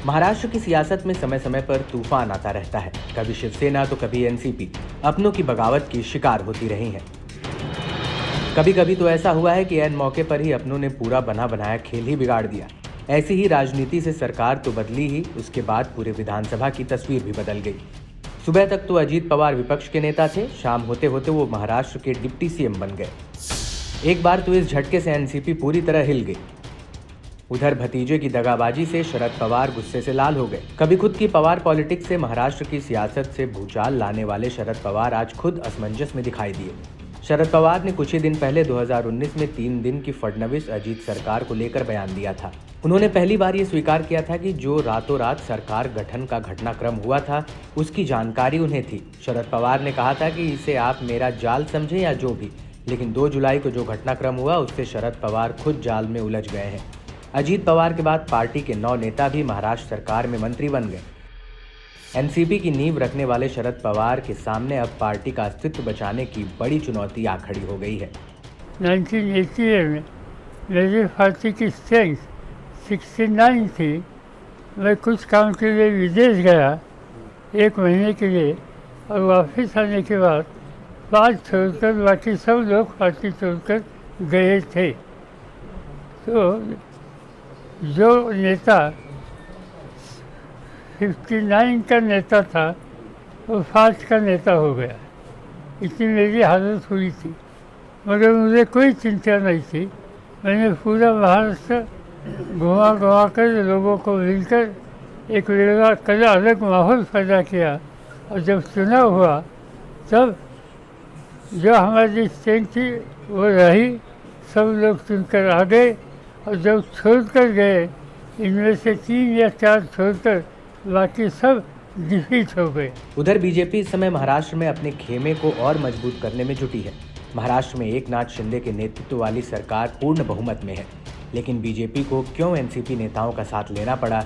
महाराष्ट्र की सियासत में समय समय पर तूफान आता रहता है। कभी शिवसेना तो कभी एनसीपी अपनों की बगावत की शिकार होती रही है। कभी कभी तो ऐसा हुआ है कि ऐन मौके पर ही अपनों ने पूरा बना बनाया खेल ही बिगाड़ दिया। ऐसी ही राजनीति से सरकार तो बदली ही, उसके बाद पूरे विधानसभा की तस्वीर भी बदल गई। सुबह तक तो अजीत पवार विपक्ष के नेता थे, शाम होते होते वो महाराष्ट्र के डिप्टी सीएम बन गए। एक बार तो इस झटके से एनसीपी पूरी तरह हिल गई। उधर भतीजे की दगाबाजी से शरद पवार गुस्से से लाल हो गए। कभी खुद की पवार पॉलिटिक्स से महाराष्ट्र की सियासत से भूचाल लाने वाले शरद पवार आज खुद असमंजस में दिखाई दिए। शरद पवार ने कुछ ही दिन पहले 2019 में 3 दिन की फडणवीस अजीत सरकार को लेकर बयान दिया था। उन्होंने पहली बार ये स्वीकार किया था कि जो रातों रात सरकार गठन का घटनाक्रम हुआ था, उसकी जानकारी उन्हें थी। शरद पवार ने कहा था कि इसे आप मेरा जाल समझें या जो भी, लेकिन 2 जुलाई को जो घटनाक्रम हुआ उससे शरद पवार खुद जाल में उलझ गए हैं। अजीत पवार के बाद पार्टी के 9 नेता भी महाराष्ट्र सरकार में मंत्री बन गए। एनसीपी की नींव रखने वाले शरद पवार के सामने अब पार्टी का अस्तित्व बचाने की बड़ी चुनौती आ खड़ी हो गई है। 1988 में मेरी पार्टी की स्ट्रेंथ 69 थी। मैं कुछ काम के लिए विदेश गया 1 महीने के लिए, और वापस आने के बाद 5 छोड़कर बाकी सब लोग पार्टी छोड़कर गए थे। तो जो नेता 59 का नेता था वो 5 का नेता हो गया। इतनी मेरी हालत हुई थी, मगर मुझे कोई चिंता नहीं थी। मैंने पूरा महाराष्ट्र घुमा कर लोगों को मिलकर एक अलग माहौल पैदा किया, और जब चुनाव हुआ तब जो हमारी स्ट्रेंथ थी वो रही, सब लोग चुनकर आ गए। और जब छोड़कर गए, इनमें से 3 या 4 छोड़कर बाकी सब डिफीट हो गए। उधर बीजेपी इस समय महाराष्ट्र में अपने खेमे को और मजबूत करने में जुटी है। महाराष्ट्र में एकनाथ शिंदे के नेतृत्व वाली सरकार पूर्ण बहुमत में है, लेकिन बीजेपी को क्यों एनसीपी नेताओं का साथ लेना पड़ा?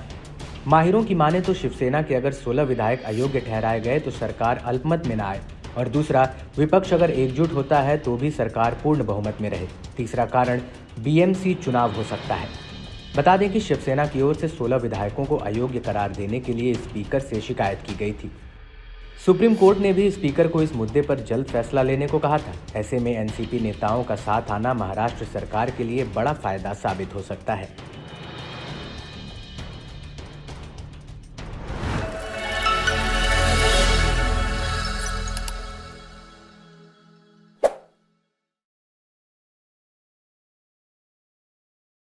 माहिरों की माने तो शिवसेना के अगर 16 विधायक अयोग्य ठहराए गए तो सरकार अल्पमत में न आए, और दूसरा, विपक्ष अगर एकजुट होता है तो भी सरकार पूर्ण बहुमत में रहे। तीसरा कारण बीएमसी चुनाव हो सकता है। बता दें कि शिवसेना की ओर से 16 विधायकों को अयोग्य करार देने के लिए स्पीकर से शिकायत की गई थी। सुप्रीम कोर्ट ने भी स्पीकर को इस मुद्दे पर जल्द फैसला लेने को कहा था। ऐसे में एनसीपी नेताओं का साथ आना महाराष्ट्र सरकार के लिए बड़ा फायदा साबित हो सकता है।